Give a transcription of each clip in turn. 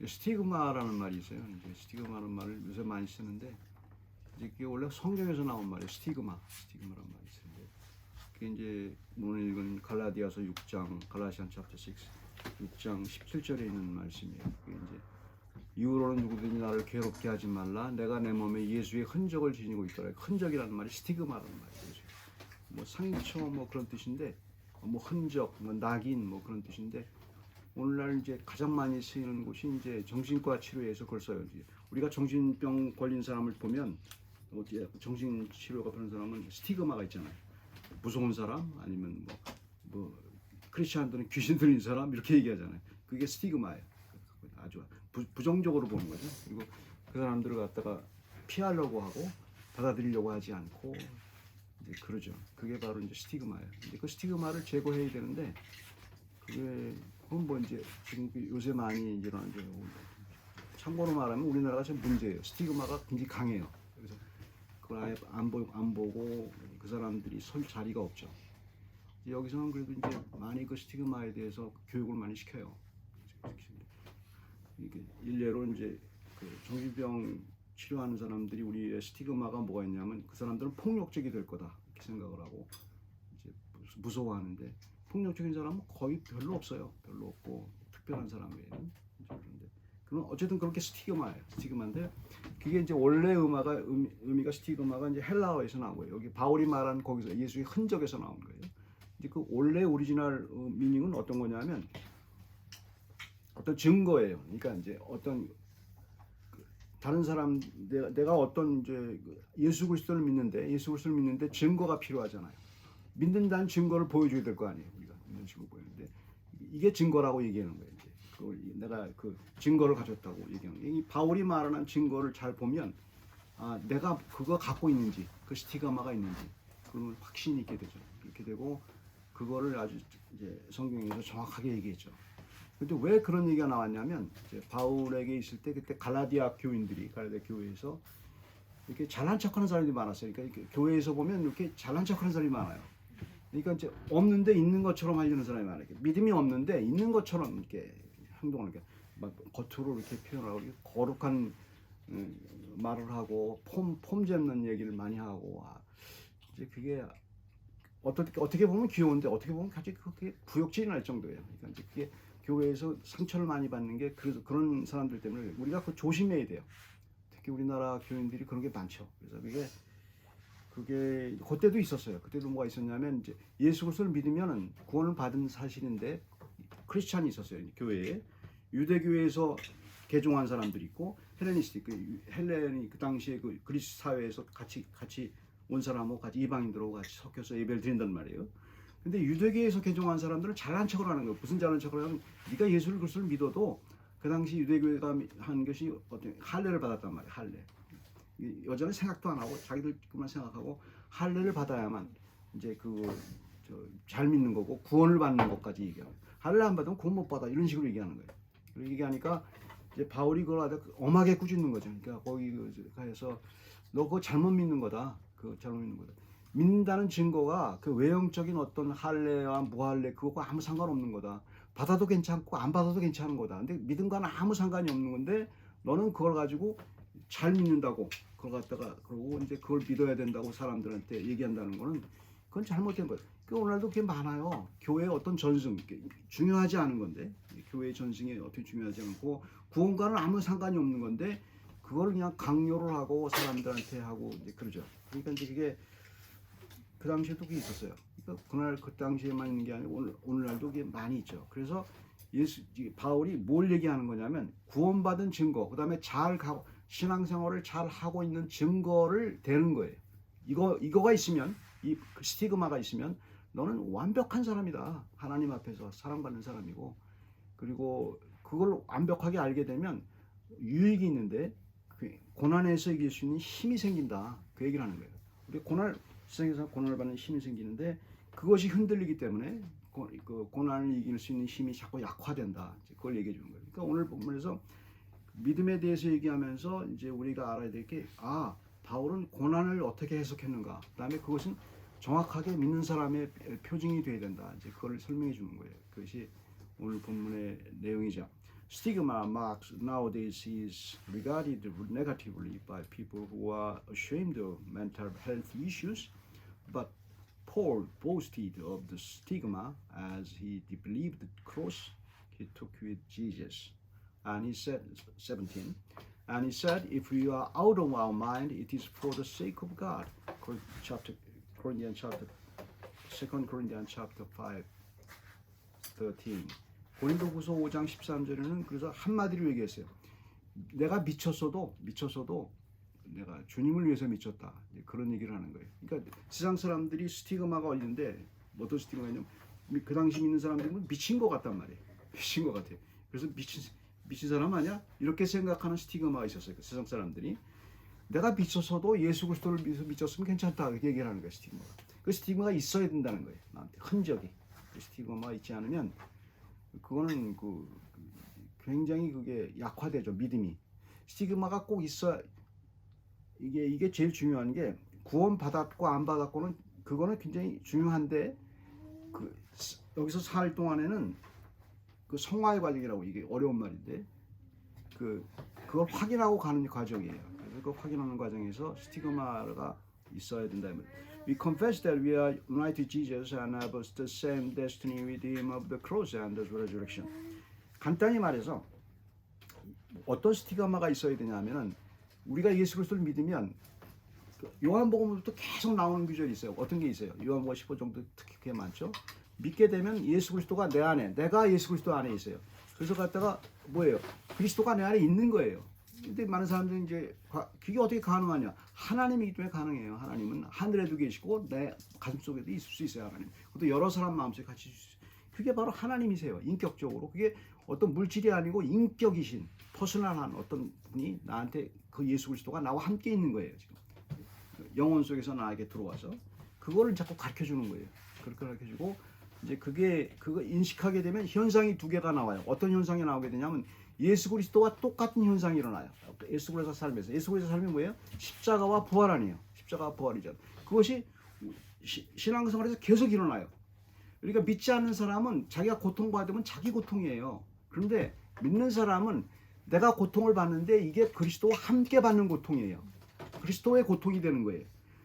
스티그마라는 말이 있어요. 이제 스티그마라는 말을 요새 많이 쓰는데 이제 그게 원래 성경에서 나온 말이에요. 스티그마라는 말이 있어요. 그게 이제 오늘 읽은 갈라디아서 6장, 갈라시안 챕터 6장 17절에 있는 말씀이에요. 그게 이제 이후로는 누구든지 나를 괴롭게 하지 말라. 내가 내 몸에 예수의 흔적을 지니고 있더라. 흔적이라는 말이 스티그마라는 말이에요. 뭐 상처 뭐 그런 뜻인데, 뭐 흔적, 뭐 낙인 뭐 그런 뜻인데, 오늘날 이제 가장 많이 쓰이는 곳이 이제 정신과 치료에서 그걸 써요. 우리가 정신병 걸린 사람을 보면 어떻게 정신치료가 그런 사람은 스티그마가 있잖아요. 무서운 사람 아니면 뭐 크리스천들은 귀신 들린 사람 이렇게 얘기하잖아요. 그게 스티그마예요. 아주 부정적으로 보는 거죠. 그리고 그 사람들을 갖다가 피하려고 하고 받아들이려고 하지 않고 이제 그러죠. 그게 바로 이제 스티그마예요. 근데 그 스티그마를 제거해야 되는데 그건 뭐 이제 지금 요새 많이 일어나는 게 참고로 말하면 우리나라가 좀 문제예요. 스티그마가 굉장히 강해요. 그래서 그걸 아예 안 보고 그 사람들이 설 자리가 없죠. 여기서는 그래도 이제 많이 그 스티그마에 대해서 교육을 많이 시켜요. 이게 일례로 이제 그 정신병 치료하는 사람들이 우리의 스티그마가 뭐가 있냐면 그 사람들은 폭력적이 될 거다 이렇게 생각을 하고 이제 무서워하는데 폭력적인 사람은 거의 별로 없어요. 별로 없고 특별한 사람 외에는 그런데 그럼 어쨌든 그렇게 스티그마예요. 스티그마인데 그게 이제 원래 의미가 스티그마가 이제 헬라어에서 나온 거예요. 여기 바울이 말한 거기서 예수의 흔적에서 나온 거예요. 이제 그 원래 오리지널 미닝은 어떤 거냐면 어떤 증거예요. 그러니까 이제 어떤 다른 사람 내가 어떤 이제 예수 그리스도를 믿는데 증거가 필요하잖아요. 믿는다는 증거를 보여줘야 될 거 아니에요. 우리가 믿는 증거 보이는데 이게 증거라고 얘기하는 거예요. 이제 내가 그 증거를 가졌다고 얘기하는 거예요. 이 바울이 말하는 증거를 잘 보면 내가 그거 갖고 있는지 그 스티그마가 있는지 그러면 확신이 있게 되죠. 이렇게 되고 그거를 아주 이제 성경에서 정확하게 얘기했죠. 근데 왜 그런 얘기가 나왔냐면 이제 바울에게 있을 때 그때 갈라디아 교회에서 이렇게 잘난 척하는 사람들이 많았어요. 그러니까 교회에서 보면 이렇게 잘난 척하는 사람이 많아요. 그러니까 이제 없는데 있는 것처럼 하려는 사람이 많아요. 믿음이 없는데 있는 것처럼 이렇게 행동을 이렇게 막 겉으로 이렇게 표현하고 이렇게 거룩한 말을 하고 폼 잡는 얘기를 많이 하고 이제 그게 어떻게 보면 귀여운데 어떻게 보면 아주 그게 구역질이 날 정도예요. 그러니까 이제 그게 교회에서 상처를 많이 받는 게 그래서 그런 사람들 때문에 우리가 그 조심해야 돼요. 특히 우리나라 교인들이 그런 게 많죠. 그래서 그게 그때도 있었어요. 그때도 뭐가 있었냐면 이제 예수 그리스도를 믿으면은 구원을 받은 사실인데 크리스찬이 있었어요. 교회에 유대교회에서 개종한 사람들이 있고 헬렌이 그 당시에 그 그리스 사회에서 같이 온 사람하고 같이 이방인들하고 같이 섞여서 예배를 드린단 말이에요. 근데 유대교에서 개종한 사람들은 잘난 척을 하는 거예요. 무슨 잘난 척을 하면 네가 예수 그리스도를 믿어도 그 당시 유대교회가 한 것이 어떤 할례를 받았단 말이에요. 할례. 여자는 생각도 안 하고 자기들만 생각하고 할례를 받아야만 이제 잘 믿는 거고 구원을 받는 것까지 얘기하는 거예요. 할례 안 받으면 구원 못 받아 이런 식으로 얘기하는 거예요. 그리고 얘기하니까 이제 바울이 그걸 아주 엄하게 꾸짖는 거죠. 그러니까 거기 가서 너 그거 잘못 믿는 거다. 그거 잘못 믿는 거다. 믿는다는 증거가 그 외형적인 어떤 할례와 무할례 그거가 아무 상관없는 거다. 받아도 괜찮고 안 받아도 괜찮은 거다. 근데 믿음과는 아무 상관이 없는 건데 너는 그걸 가지고 잘 믿는다고 그걸 갖다가 그러고 이제 그걸 믿어야 된다고 사람들한테 얘기한다는 거는 그건 잘못된 거예요. 오늘날도 그게 많아요. 교회의 어떤 전승 중요하지 않은 건데 교회의 전승이 어떻게 중요하지 않고 구원과는 아무 상관이 없는 건데 그걸 그냥 강요를 하고 사람들한테 하고 이제 그러죠. 그러니까 이제 그게 그 당시에도 그게 있었어요. 그러니까 그 당시에만 있는 게 아니고 오늘날도 그게 많이 있죠. 그래서 바울이 뭘 얘기하는 거냐면 구원받은 증거, 그 다음에 신앙생활을 잘 하고 있는 증거를 대는 거예요. 이거가 있으면 이 스티그마가 있으면 너는 완벽한 사람이다. 하나님 앞에서 사랑받는 사람이고 그리고 그걸 완벽하게 알게 되면 유익이 있는데 고난에서 이길 수 있는 힘이 생긴다. 그 얘기를 하는 거예요. 우리 세상에서 고난을 받는 힘이 생기는데 그것이 흔들리기 때문에 그 고난을 이길 수 있는 힘이 자꾸 약화된다. 그걸 얘기해 주는 거예요. 그러니까 오늘 본문에서 믿음에 대해서 얘기하면서 이제 우리가 알아야 될 게 바울은 고난을 어떻게 해석했는가. 그다음에 그것은 정확하게 믿는 사람의 표징이 돼야 된다. 이제 그걸 설명해 주는 거예요. 그것이 오늘 본문의 내용이죠. stigma marks nowadays is regarded negatively by people who are ashamed of mental health issues, but Paul boasted of the stigma as he believed the cross he took with Jesus. And he said, 17, and he said, if we are out of our mind, it is for the sake of God. Corinthians chapter 2 Corinthians chapter 5, 13. 고린도후서 5장 13절에는 그래서 한마디로 얘기했어요. 내가 미쳤어도 내가 주님을 위해서 미쳤다. 그런 얘기를 하는 거예요. 그러니까 세상 사람들이 스티그마가 있는데 어떤 스티그마냐면 그 당시 믿는 사람들은 미친 것 같단 말이에요. 미친 것 같아요. 그래서 미친 사람 아니야? 이렇게 생각하는 스티그마가 있었어요. 그 세상 사람들이. 내가 미쳤어도 예수 그리스도를 위해서 미쳤으면 괜찮다. 이렇게 얘기를 하는 거예요. 스티그마가. 그 스티그마가 있어야 된다는 거예요. 나한테 흔적이. 그 스티그마가 있지 않으면 그거는 굉장히 그게 약화되죠. 믿음이. 스티그마가 꼭 있어야 이게 제일 중요한 게 구원 받았고 안 받았고는 그거는 굉장히 중요한데 여기서 살 동안에는 그 성화의 과정이라고 이게 어려운 말인데 그걸 확인하고 가는 과정이에요. 그래서 그 확인하는 과정에서 스티그마가 있어야 된다. We confess that we are united to Jesus and have the same destiny with Him of the cross and the resurrection. 간단히 말해서 어떤 스티그마가 있어야 되냐면은 우리가 예수 그리스도를 믿으면 요한복음부터 계속 나오는 구절이 있어요. 어떤 게 있어요? 요한복음 15 정도 특히 그게 많죠. 믿게 되면 예수 그리스도가 내 안에, 내가 예수 그리스도 안에 있어요. 그래서 갖다가 뭐예요? 그리스도가 내 안에 있는 거예요. 근데 많은 사람들은 이제 그게 어떻게 가능하냐? 하나님이기 때문에 가능해요. 하나님은 하늘에도 계시고 내 가슴 속에도 있을 수 있어요. 하나님. 그것도 여러 사람 마음속에 같이 있을 수 있어요. 그게 바로 하나님이세요. 인격적으로. 그게 어떤 물질이 아니고 인격이신 퍼스널한 어떤 분이 나한테 그 예수 그리스도가 나와 함께 있는 거예요. 지금 영혼 속에서 나에게 들어와서 그거를 자꾸 가르쳐 주는 거예요. 그렇게 가르쳐 주고 이제 그거 인식하게 되면 현상이 두 개가 나와요. 어떤 현상이 나오게 되냐면 예수 그리스도와 똑같은 현상이 일어나요. 예수 그리스도 삶에서. 예수 그리스도 삶이 뭐예요? 십자가와 부활 아니에요. 십자가와 부활이죠. 그것이 신앙생활에서 계속 일어나요. 그러니까 믿지 않는 사람은 자기가 고통받으면 자기 고통이에요. 그런데 믿는 사람은 내가 고통을 받는데 이게 그리스도와 함께 받는 고통이에요. 그리스도의 고통이 되는 거예요.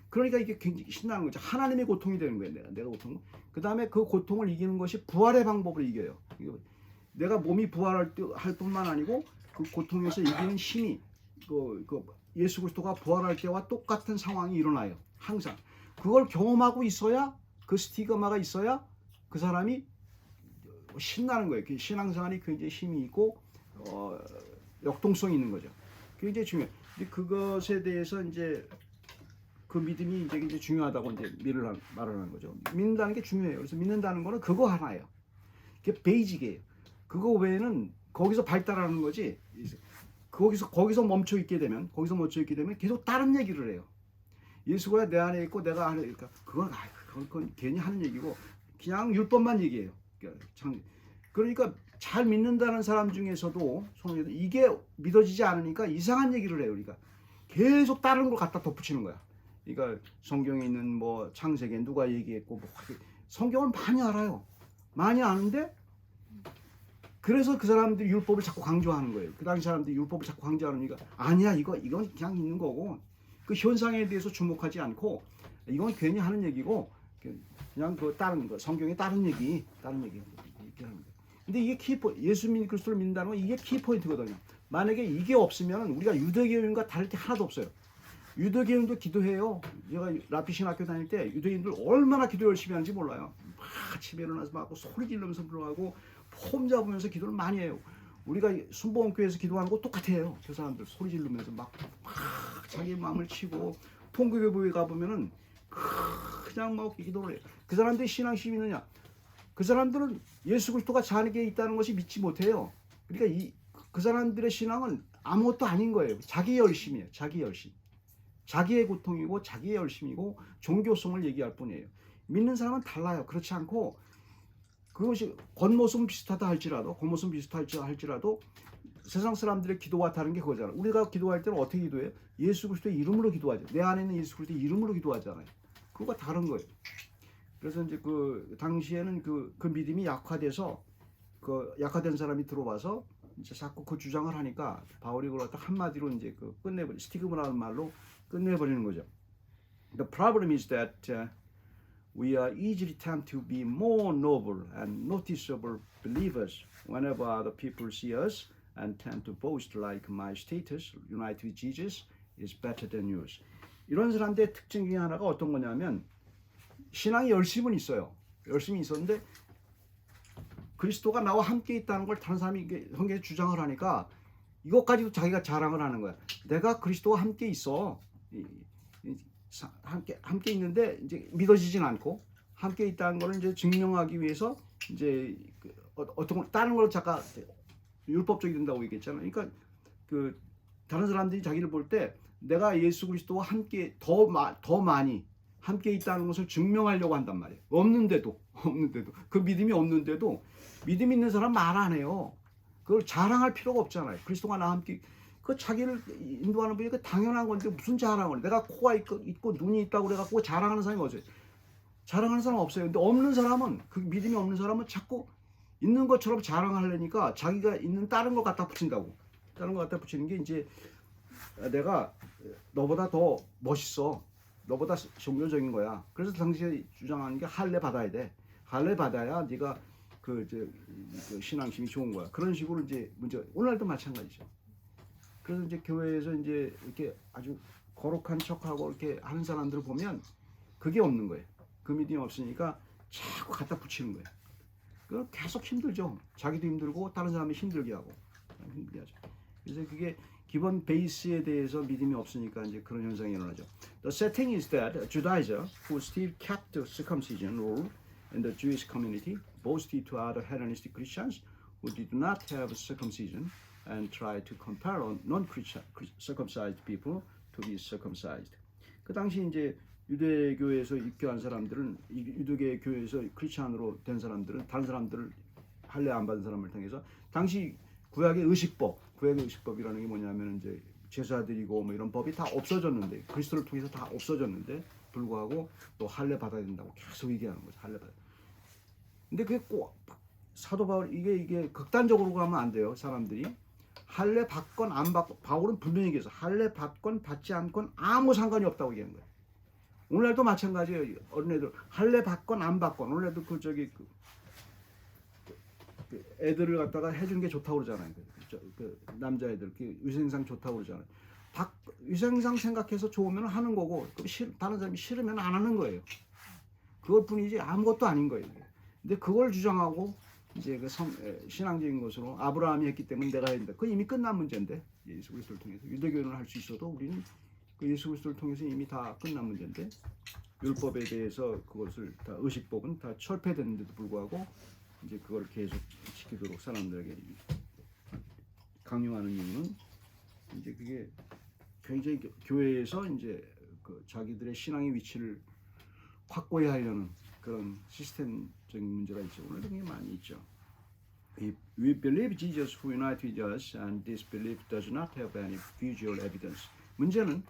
그러니까 이게 굉장히 신나는 거죠. 하나님의 고통이 되는 거예요. 내가 고통. 그 다음에 그 고통을 이기는 것이 부활의 방법을 이겨요. 내가 몸이 부활할 뿐만 아니고 그 고통에서 이기는 힘이 예수 그리스도가 부활할 때와 똑같은 상황이 일어나요. 항상. 그걸 경험하고 있어야 그 스티그마가 있어야 그 사람이 신나는 거예요. 신앙생활이 굉장히 힘이 있고 역동성이 있는 거죠. 굉장히 중요해요. 근데 그것에 대해서 이제 그 믿음이 이제 중요하다고 이제 말하는 거죠. 믿는다는 게 중요해요. 그래서 믿는다는 거는 그거 하나예요. 그게 베이직이에요. 그거 외에는 거기서 발달하는 거지. 거기서 멈춰 있게 되면 계속 다른 얘기를 해요. 예수가 내 안에 있고 내가 안에 있으니까 그건 괜히 하는 얘기고 그냥 율법만 얘기해요. 그러니까 잘 믿는다는 사람 중에서도 이게 믿어지지 않으니까 이상한 얘기를 해요. 그러니까 계속 다른 걸 갖다 덧붙이는 거야. 그러니까 성경에 있는 뭐 창세기 누가 얘기했고 성경을 많이 알아요. 많이 아는데 그래서 그 사람들이 율법을 자꾸 강조하는 거예요. 그 당시 사람들이 율법을 자꾸 강조하니까 아니야 이건 그냥 있는 거고 그 현상에 대해서 주목하지 않고 이건 괜히 하는 얘기고 그냥 다른 거 성경의 다른 얘기 이렇게 하는 거예요. 근데 이게 예수 그리스도를 믿는다는 건 이게 키포인트거든요. 만약에 이게 없으면 우리가 유대교인과 다를 게 하나도 없어요. 유대교인도 기도해요. 제가 라피신 학교 다닐 때 유대인들 얼마나 기도 열심히 하는지 몰라요. 막 아침에 일어나서 막 소리 지르면서 불러가고 폼 잡으면서 기도를 많이 해요. 우리가 순복음교회에서 기도하는 거 똑같아요. 저 사람들 소리 지르면서 막 자기 마음을 치고 통교회에 가보면은 그냥 막 기도를 해요. 그 사람들이 신앙심이 있느냐? 그 사람들은 예수 그리스도가 자기에게 있다는 것이 믿지 못해요. 그러니까 그 사람들의 신앙은 아무것도 아닌 거예요. 자기 열심이에요. 자기 열심. 자기의 고통이고 자기의 열심이고 종교성을 얘기할 뿐이에요. 믿는 사람은 달라요. 그렇지 않고 그것이 겉모습은 비슷하다 할지라도 세상 사람들의 기도와 다른 게 그거잖아요. 우리가 기도할 때는 어떻게 기도해요? 예수 그리스도의 이름으로 기도하죠. 내 안에 있는 예수 그리스도의 이름으로 기도하잖아요. 그거가 다른 거예요. 그래서 이제 그 당시에는 그 믿음이 약화돼서 그 약화된 사람이 들어와서 이제 자꾸 그 주장을 하니까 바울이 그걸 갖다 한마디로 이제 그 끝내버리 스티그마라는 말로 끝내버리는 거죠. The problem is that we are easily tempted to be more noble and noticeable believers whenever other people see us and tend to boast like my status united with Jesus is better than yours. 이런 사람들의 특징 중에 하나가 어떤 거냐면 신앙이 열심은 있어요. 열심히 있었는데 그리스도가 나와 함께 있다는 걸 다른 사람이 성경에 주장을 하니까 이것까지도 자기가 자랑을 하는 거야. 내가 그리스도와 함께 있어. 함께 있는데 이제 믿어지진 않고 함께 있다는 걸 이제 증명하기 위해서 이제 어떤 다른 걸 잠깐 율법적이 된다고 얘기했잖아요. 그러니까 그 다른 사람들이 자기를 볼 때 내가 예수 그리스도와 함께 더 많이 함께 있다는 것을 증명하려고 한단 말이에요. 없는데도 그 믿음이 없는데도 믿음 있는 사람 말 안 해요. 그걸 자랑할 필요가 없잖아요. 그리스도가 나와 함께 그 자기를 인도하는 분이 그 당연한 건데 무슨 자랑을? 내가 코가 있고 눈이 있다고 그래갖고 자랑하는 사람이 어디서? 자랑하는 사람 없어요. 근데 없는 사람은 그 믿음이 없는 사람은 자꾸 있는 것처럼 자랑하려니까 자기가 있는 다른 걸 갖다 붙인다고. 다른 걸 갖다 붙이는 게 이제 내가 너보다 더 멋있어. 너보다 종교적인 거야. 그래서 당시에 주장하는 게 할례 받아야 돼. 할례 받아야 네가 그 신앙심이 좋은 거야. 그런 식으로 이제 문제. 오늘날도 마찬가지죠. 그래서 이제 교회에서 이제 이렇게 아주 거룩한 척하고 이렇게 하는 사람들을 보면 그게 없는 거예요. 그 믿음이 없으니까 자꾸 갖다 붙이는 거예요. 그 계속 힘들죠. 자기도 힘들고 다른 사람이 힘들게 하고 힘들게 하죠. 그래서 그게 기본 베이스에 대해서 믿음이 없으니까 이제 그런 현상이 일어나죠. The setting is that Judaizers who still kept the circumcision rule in the Jewish community boasted to other Hellenistic Christians who did not have circumcision and tried to compel non-circumcised people to be circumcised. 그 당시 이제 유대교에서 입교한 사람들은 유대계 교회에서 크리스찬으로 된 사람들은 다른 사람들을 할례 안 받은 사람을 통해서 당시 구약의 의식법이라는 게 뭐냐면 이제 제사 드리고 뭐 이런 법이 다 없어졌는데 그리스도를 통해서 다 없어졌는데 불구하고 또 할례 받아야 된다고 계속 얘기하는 거죠. 할례 받아. 근데 그게 꼭 사도 바울 이게 극단적으로 가면 안 돼요. 사람들이 할례 받건 안 받건 바울은 분명히 얘기해서 할례 받건 받지 않건 아무 상관이 없다고 얘기한 거예요. 오늘날도 마찬가지예요. 어린애들 할례 받건 안 받건 오늘날도 그 애들을 갖다가 해주는 게 좋다고 그러잖아요. 그 남자애들 위생상 좋다고 그러잖아요. 위생상 생각해서 좋으면 하는 거고 다른 사람이 싫으면 안 하는 거예요. 그것 뿐이지 아무것도 아닌 거예요. 근데 그걸 주장하고 이제 그 신앙적인 것으로 아브라함이 했기 때문에 내가 해야 된다. 그건 이미 끝난 문제인데 예수 그리스도를 통해서 유대교는 할 수 있어도 우리는 그 예수 그리스도를 통해서 이미 다 끝난 문제인데 율법에 대해서 그것을 다 의식법은 다 철폐됐는데도 불구하고 이제 그걸 계속 지키도록 사람들에게 강요하는 이유는 이제 그게 굉장히 교회에서 이제 그 자기들의 신앙의 위치를 확고히 하려는 그런 시스템적인 문제가 있죠. 오늘도 굉장히 많이 있죠. We believe Jesus who united us, and this belief does not have any visual evidence. 문제는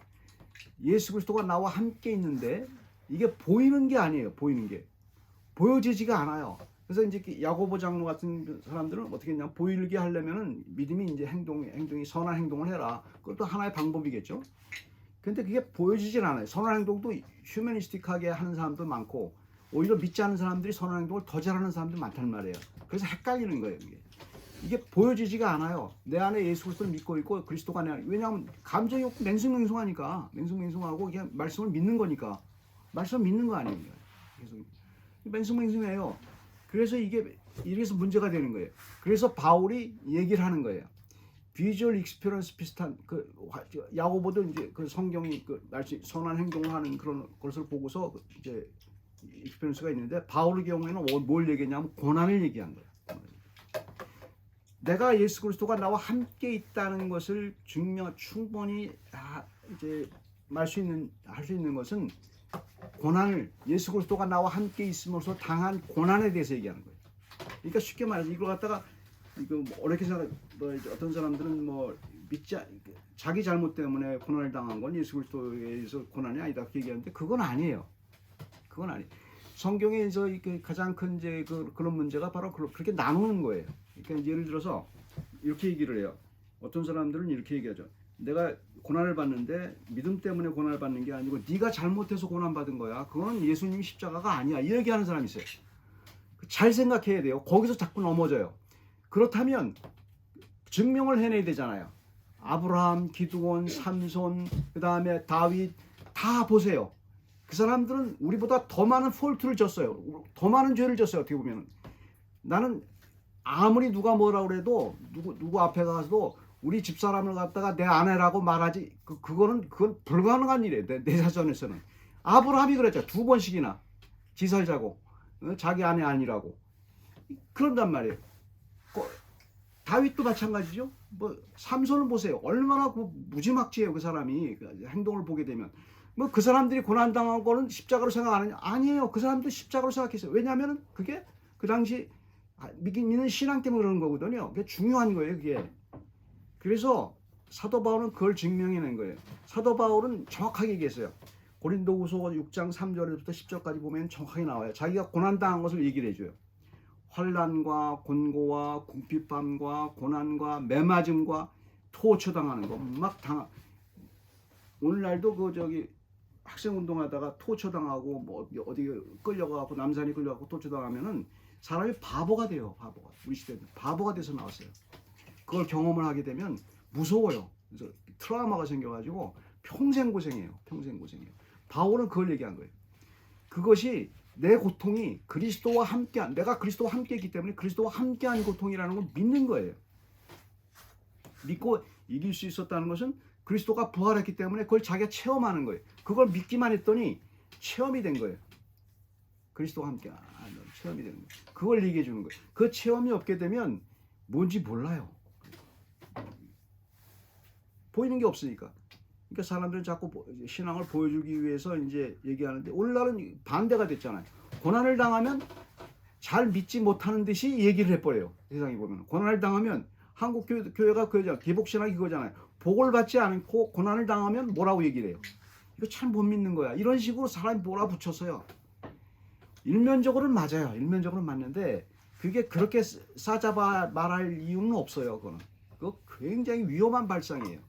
예수 그리스도가 나와 함께 있는데 이게 보이는 게 아니에요. 보이는 게 보여지지가 않아요. 그래서 이제 야고보 장로 같은 사람들은 어떻게 했냐? 보이게 하려면은 믿음이 이제 행동이 선한 행동을 해라. 그것도 하나의 방법이겠죠. 근데 그게 보여지질 않아요. 선한 행동도 휴머니스틱하게 하는 사람도 많고 오히려 믿지 않는 사람들이 선한 행동을 더 잘하는 사람들이 많단 말이에요. 그래서 헷갈리는 거예요. 이게 보여지지가 않아요. 내 안에 예수 그리스도를 믿고 있고 그리스도가 내 안에. 왜냐하면 감정이 없고 맹숭맹숭하니까 맹숭맹숭하고 그냥 말씀을 믿는 거니까 말씀을 믿는 거 아니에요. 계속 맹숭맹숭해요. 그래서 이래서 문제가 되는 거예요. 그래서 바울이 얘기를 하는 거예요. 비주얼 익스피리언스 비슷한 그 야고보도 이제 그 성경이 그 선한 행동을 하는 그런 것을 보고서 이제 익스피리언스가 있는데 바울의 경우에는 뭘 얘기했냐면 고난을 얘기한 거예요. 내가 예수 그리스도가 나와 함께 있다는 것을 충분히 이제 할 수 있는 것은 고난을 예수 그리스도가 나와 함께 있음으로써 당한 고난에 대해서 얘기하는 거예요. 그러니까 쉽게 말해서 이걸 갖다가 이거 어렵게 생각 어떤 사람들은 자기 잘못 때문에 고난을 당한 건 예수 그리스도에 의해서 고난이 아니다 그렇게 얘기하는데 그건 아니에요. 그건 아니에요. 성경에서 가장 큰 이제 그런 문제가 바로 그렇게 나누는 거예요. 그러니까 예를 들어서 이렇게 얘기를 해요. 어떤 사람들은 이렇게 얘기하죠. 내가 고난을 받는데 믿음 때문에 고난을 받는 게 아니고 네가 잘못해서 고난 받은 거야. 그건 예수님 십자가가 아니야. 이 얘기하는 사람이 있어요. 잘 생각해야 돼요. 거기서 자꾸 넘어져요. 그렇다면 증명을 해내야 되잖아요. 아브라함, 기드온, 삼손, 그 다음에 다윗 다 보세요. 그 사람들은 우리보다 더 많은 폴트를 졌어요. 더 많은 죄를 졌어요. 어떻게 보면 나는 아무리 누가 뭐라 그래도 누구 앞에 가서도 우리 집사람을 갖다가 내 아내라고 말하지 그건 불가능한 일이에요. 내 자손에서는. 아브라함이 그랬죠. 2번씩이나 지살자고 자기 아내 아니라고 그런단 말이에요. 다윗도 마찬가지죠. 뭐 삼손을 보세요. 얼마나 무지막지해요. 그 사람이 행동을 보게 되면 뭐 그 사람들이 고난 당한 거는 십자가로 생각 안 하냐? 아니에요. 그 사람도 십자가로 생각했어요. 왜냐하면 그게 그 당시 믿는 신앙 때문에 그러는 거거든요. 그게 중요한 거예요. 그게. 그래서 사도 바울은 그걸 증명해낸 거예요. 사도 바울은 정확하게 얘기했어요. 고린도후서 6장 3절부터 10절까지 보면 정확하게 나와요. 자기가 고난당한 것을 얘기를 해줘요. 환난과 곤고와 궁핍함과 고난과 매맞음과 토처당하는 거 막 오늘날도 학생 운동하다가 토처당하고 뭐 어디 끌려가고 남산이 끌려가고 토처당하면은 사람이 바보가 돼요. 바보가. 우리 시대는 바보가 돼서 나왔어요. 그걸 경험을 하게 되면 무서워요. 그래서 트라우마가 생겨가지고 평생 고생해요. 평생 고생해요. 바울은 그걸 얘기한 거예요. 그것이 내 고통이 그리스도와 함께한, 내가 그리스도와 함께했기 때문에 그리스도와 함께한 고통이라는 걸 믿는 거예요. 믿고 이길 수 있었다는 것은 그리스도가 부활했기 때문에 그걸 자기가 체험하는 거예요. 그걸 믿기만 했더니 체험이 된 거예요. 그리스도와 함께한 체험이 되는 거예요. 그걸 얘기해 주는 거예요. 그 체험이 없게 되면 뭔지 몰라요. 보이는 게 없으니까. 그러니까 사람들은 자꾸 신앙을 보여주기 위해서 이제 얘기하는데 오늘날은 반대가 됐잖아요. 고난을 당하면 잘 믿지 못하는 듯이 얘기를 해버려요. 세상에 보면 고난을 당하면 한국 교회가 그거잖아요. 기복신학이 그거잖아요. 복을 받지 않고 고난을 당하면 뭐라고 얘기를 해요. 이거 참 못 믿는 거야. 이런 식으로 사람이 몰아붙였어요. 일면적으로는 맞아요. 일면적으로는 맞는데 그게 그렇게 싸잡아 말할 이유는 없어요. 그거 굉장히 위험한 발상이에요.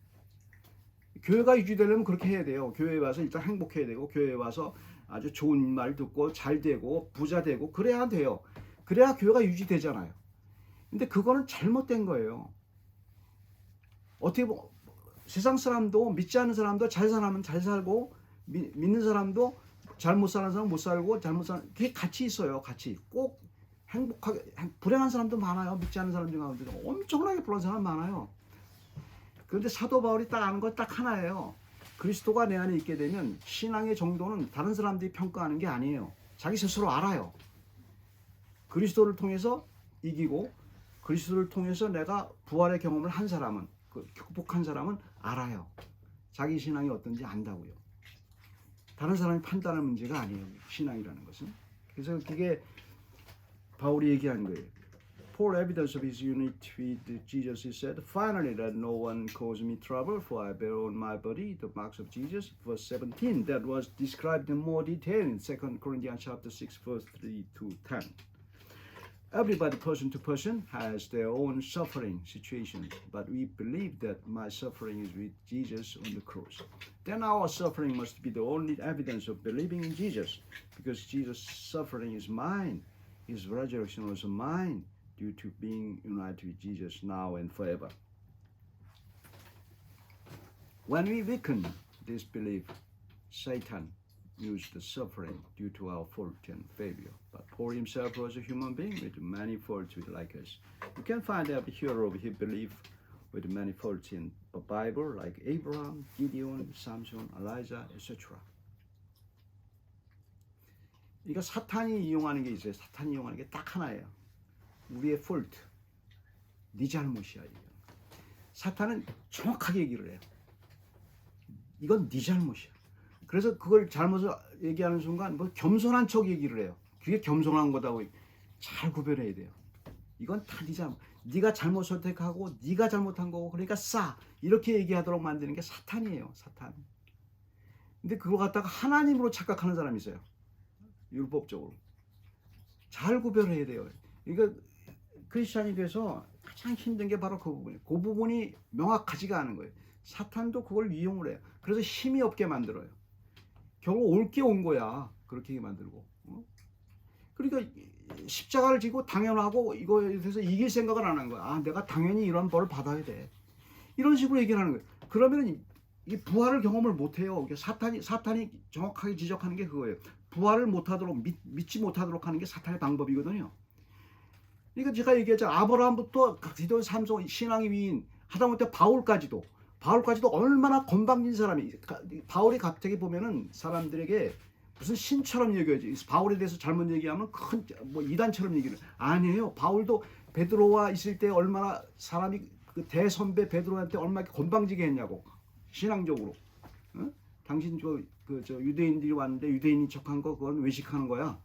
교회가 유지되려면 그렇게 해야 돼요. 교회에 와서 일단 행복해야 되고 교회에 와서 아주 좋은 말 듣고 잘 되고 부자 되고 그래야 돼요. 그래야 교회가 유지되잖아요. 근데 그거는 잘못된 거예요. 어떻게 보면 세상 사람도 믿지 않는 사람도 잘 사람은 잘 살고 믿는 사람도 잘못 사는 사람은 못 살고 잘못 사는 그게 같이 있어요. 같이 꼭 행복하게 불행한 사람도 많아요. 믿지 않는 사람 중에 엄청나게 불행한 사람 많아요. 그런데 사도 바울이 딱 아는 건 딱 하나예요. 그리스도가 내 안에 있게 되면 신앙의 정도는 다른 사람들이 평가하는 게 아니에요. 자기 스스로 알아요. 그리스도를 통해서 이기고 그리스도를 통해서 내가 부활의 경험을 한 사람은 극복한 사람은 알아요. 자기 신앙이 어떤지 안다고요. 다른 사람이 판단할 문제가 아니에요. 신앙이라는 것은. 그래서 그게 바울이 얘기한 거예요. For evidence of his unity with Jesus, he said, finally, that no one caused me trouble, for I bear on my body the marks of Jesus. Verse 17, that was described in more detail in 2 Corinthians chapter 6, verse 3 to 10. Everybody, person to person, has their own suffering situation, but we believe that my suffering is with Jesus on the cross. Then our suffering must be the only evidence of believing in Jesus, because Jesus' suffering is mine, his resurrection was mine, due to being united with Jesus now and forever. When we weaken this belief, Satan used the suffering due to our fault and failure. But Paul himself was a human being with many faults like us. You can find every hero of his belief with many faults in the Bible, like Abraham, Gideon, Samson, Elijah, etc. 이거 사탄이 이용하는 게 있어요. 사탄이 이용하는 게 딱 하나예요. 우리의 폴트, 네 잘못이야. 사탄은 정확하게 얘기를 해요. 이건 네 잘못이야. 그래서 그걸 잘못을 얘기하는 순간 뭐 겸손한 척 얘기를 해요. 그게 겸손한 거다고 잘 구별해야 돼요. 이건 다 네 잘못. 네가 잘못 선택하고 네가 잘못한 거고 그러니까 이렇게 얘기하도록 만드는 게 사탄이에요. 사탄. 근데 그걸 갖다가 하나님으로 착각하는 사람이 있어요. 율법적으로. 잘 구별해야 돼요. 그러니까 크리스찬이 돼서 가장 힘든 게 바로 그 부분이에요. 그 부분이 명확하지가 않은 거예요. 사탄도 그걸 이용을 해요. 그래서 힘이 없게 만들어요. 결국 올게 온 거야. 그렇게 만들고. 그러니까 십자가를 지고 당연하고 이거에 대해서 이길 생각을 안 하는 거야. 아, 내가 당연히 이런 벌을 받아야 돼. 이런 식으로 얘기를 하는 거예요. 그러면 이 부활을 경험을 못 해요. 사탄이 정확하게 지적하는 게 그거예요. 부활을 못 하도록 믿지 못하도록 하는 게 사탄의 방법이거든요. 그러니까 제가 얘기했잖아요. 아브라함부터 기도원 삼성 신앙의 위인 하다못해 바울까지도 얼마나 건방진 사람이. 바울이 갑자기 보면은 사람들에게 무슨 신처럼 얘기하지. 바울에 대해서 잘못 얘기하면 큰 뭐 이단처럼 얘기를. 아니에요. 바울도 베드로와 있을 때 얼마나 사람이 그 대선배 베드로한테 얼마나 건방지게 했냐고. 신앙적으로. 어? 당신 저 유대인들이 왔는데 유대인인 척한 거 그건 외식하는 거야.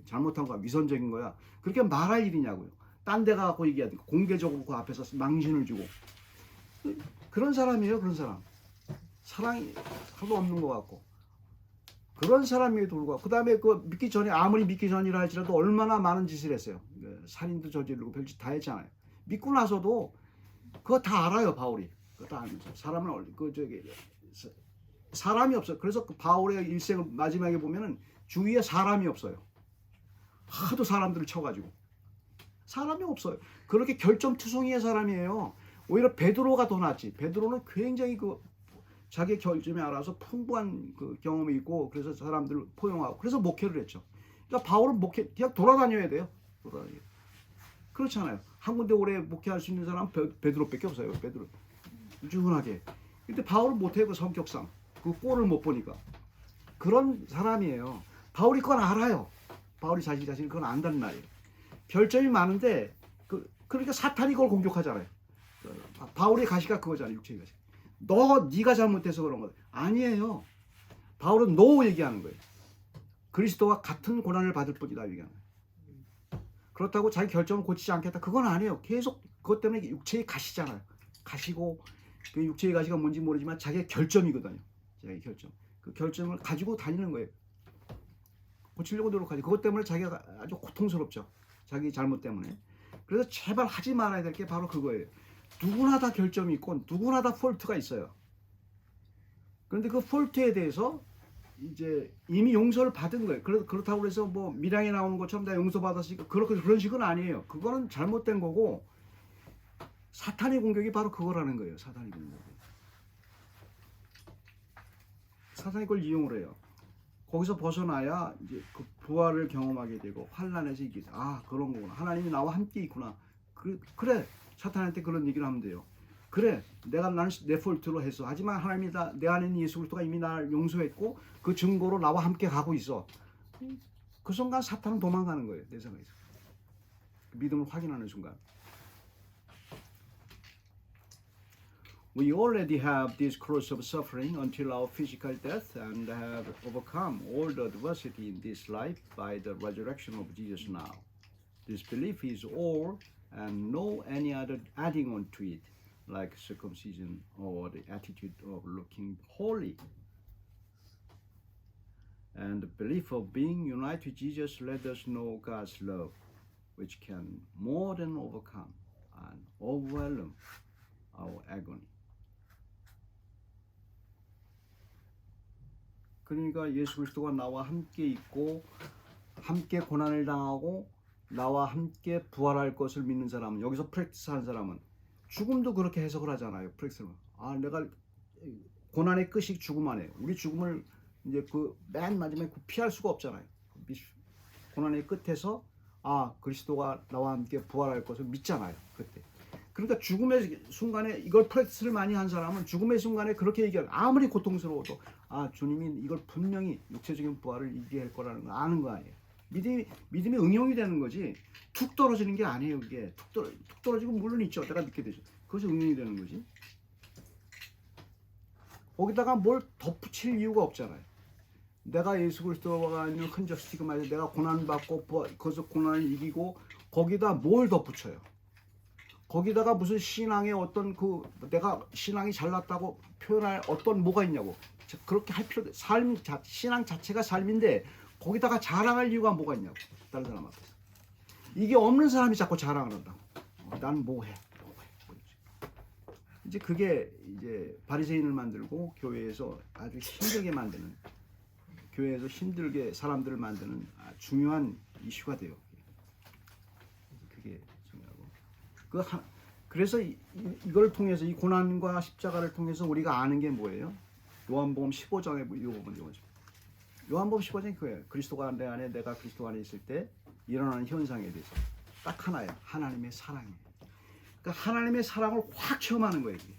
잘못한 거야. 위선적인 거야. 그렇게 말할 일이냐고요. 딴 데 가고 얘기하든 공개적으로 그 앞에서 망신을 주고. 그런 사람이에요. 그런 사람. 사랑이 하도 없는 것 같고. 그런 사람에도 불구하고. 그 다음에 그 믿기 전에 아무리 믿기 전이라 할지라도 얼마나 많은 짓을 했어요. 살인도 저지르고 별짓 다 했잖아요. 믿고 나서도 그거 다 알아요. 바울이. 그거 다 알면서. 사람이 없어요. 그래서 그 바울의 일생을 마지막에 보면은 주위에 사람이 없어요. 하도 사람들을 쳐가지고 사람이 없어요. 그렇게 결점투성이의 사람이에요. 오히려 베드로가 더 낫지. 베드로는 굉장히 그 자기 결점에 알아서 풍부한 그 경험이 있고 그래서 사람들을 포용하고 그래서 목회를 했죠. 그러니까 바울은 그냥 돌아다녀야 돼요. 그렇잖아요. 한 군데 오래 목회할 수 있는 사람은 베드로밖에 없어요. 베드로 유준하게. 근데 바울은 못해요. 그 성격상 그 꼴을 못 보니까 그런 사람이에요. 바울이 그건 알아요. 바울이 자신이 그건 안다는 말이에요. 결점이 많은데 그러니까 사탄이 그걸 공격하잖아요. 바울의 가시가 그거잖아요. 육체의 가시. 네가 잘못해서 그런 거다. 아니에요. 바울은 노 얘기하는 거예요. 그리스도와 같은 고난을 받을 뿐이다 얘기하는 거예요. 그렇다고 자기 결점을 고치지 않겠다. 그건 아니에요. 계속 그것 때문에 육체의 가시잖아요. 가시고 그 육체의 가시가 뭔지 모르지만 자기의 결점이거든요. 자기의 결점. 그 결점을 가지고 다니는 거예요. 고치려고 노력하지. 그것 때문에 자기가 아주 고통스럽죠. 자기 잘못 때문에. 그래서 제발 하지 말아야 될 게 바로 그거예요. 누구나 다 결점이 있고 누구나 다 폴트가 있어요. 그런데 그 폴트에 대해서 이제 이미 용서를 받은 거예요. 그렇다고 해서 뭐 밀양에 나오는 것처럼 다 용서받았으니까 그런 식은 아니에요. 그거는 잘못된 거고 사탄의 공격이 바로 그거라는 거예요. 사탄의 공격이. 사탄이 그걸 이용을 해요. 거기서 벗어나야 이제 그 부활을 경험하게 되고 환난에서 이기죠. 아, 그런 거구나. 하나님이 나와 함께 있구나. 그래. 사탄한테 그런 얘기를 하면 돼요. 그래. 나는 내 폴트로 해서. 하지만 하나님이 내 안에 있는 예수 그리스도가 이미 나를 용서했고 그 증거로 나와 함께 가고 있어. 그 순간 사탄은 도망가는 거예요. 내 생각에서. 믿음을 확인하는 순간. We already have this cross of suffering until our physical death and have overcome all the adversity in this life by the resurrection of Jesus now. This belief is all and no any other adding on to it, like circumcision or the attitude of looking holy. And the belief of being united with Jesus let us know God's love, which can more than overcome and overwhelm our agony. 그러니까 예수 그리스도가 나와 함께 있고 함께 고난을 당하고 나와 함께 부활할 것을 믿는 사람은 여기서 프랙티스한 사람은 죽음도 그렇게 해석을 하잖아요. 프랙티스는 내가 고난의 끝이 죽음 아니에요. 우리 죽음을 이제 그 맨 마지막에 피할 수가 없잖아요. 고난의 끝에서 그리스도가 나와 함께 부활할 것을 믿잖아요. 그때. 그러니까 죽음의 순간에 이걸 프랙티스를 많이 한 사람은 죽음의 순간에 그렇게 얘기해요. 아무리 고통스러워도 주님이 이걸 분명히 육체적인 부활을 이기게 할 거라는 걸 아는 거 아니에요. 믿음이 응용이 되는 거지 툭 떨어지는 게 아니에요. 그게 툭 떨어지고 물론 있죠. 내가 믿게 되죠. 그것이 응용이 되는 거지. 거기다가 뭘 덧붙일 이유가 없잖아요. 내가 예수 그리스도가 있는 흔적 스티그마에 내가 고난받고 거기서 고난을 이기고 거기다 뭘 덧붙여요. 거기다가 무슨 신앙의 어떤 내가 신앙이 잘났다고 표현할 어떤 뭐가 있냐고. 그렇게 할 필요도 신앙 자체가 삶인데 거기다가 자랑할 이유가 뭐가 있냐고. 다른 사람 앞에서. 이게 없는 사람이 자꾸 자랑을 한다고. 나는 뭐해. 이제 그게 이제 바리새인을 만들고 교회에서 아주 힘들게 만드는, 교회에서 힘들게 사람들을 만드는 중요한 이슈가 돼요. 그게 중요하고. 그래서 이걸 통해서 이 고난과 십자가를 통해서 우리가 아는 게 뭐예요? 요한복음 15장에 이거 보면 요한복음 15장이 그거예요. 그리스도가 내 안에, 내가 그리스도 안에 있을 때 일어나는 현상에 대해서 딱 하나예요. 하나님의 사랑이에요. 그러니까 하나님의 사랑을 확 체험하는 거예요. 이게.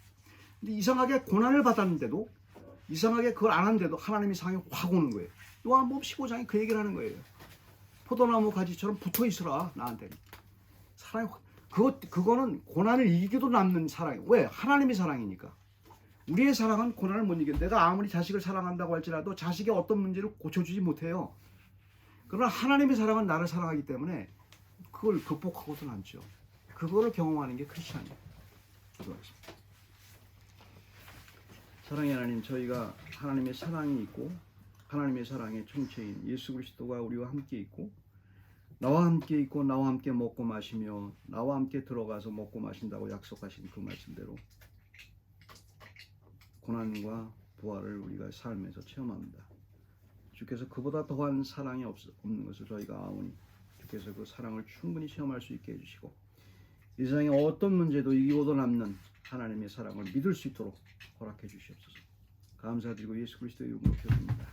근데 이상하게 고난을 받았는데도, 이상하게 그걸 안 하는데도 하나님의 사랑이 확 오는 거예요. 요한복음 15장이 그 얘기를 하는 거예요. 포도나무 가지처럼 붙어 있으라 나한테. 사랑이 그거는 고난을 이기도 남는 사랑이에요. 왜? 하나님의 사랑이니까. 우리의 사랑은 고난을 못 이겨. 내가 아무리 자식을 사랑한다고 할지라도 자식의 어떤 문제를 고쳐주지 못해요. 그러나 하나님의 사랑은 나를 사랑하기 때문에 그걸 극복하고도 남죠. 그거를 경험하는 게 크리스찬이에요. 기도하겠습니다. 사랑의 하나님, 저희가 하나님의 사랑이 있고 하나님의 사랑의 총체인 예수 그리스도가 우리와 함께 있고 나와 함께 있고 나와 함께 먹고 마시며 나와 함께 들어가서 먹고 마신다고 약속하신 그 말씀대로 고난과 부활을 우리가 삶에서 체험합니다. 주께서 그보다 더한 사랑이 없는 것을 저희가 아오니 주께서 그 사랑을 충분히 체험할 수 있게 해주시고 이 세상에 어떤 문제도 이기고도 남는 하나님의 사랑을 믿을 수 있도록 허락해 주시옵소서. 감사드리고 예수 그리스도의 이름으로 기도합니다.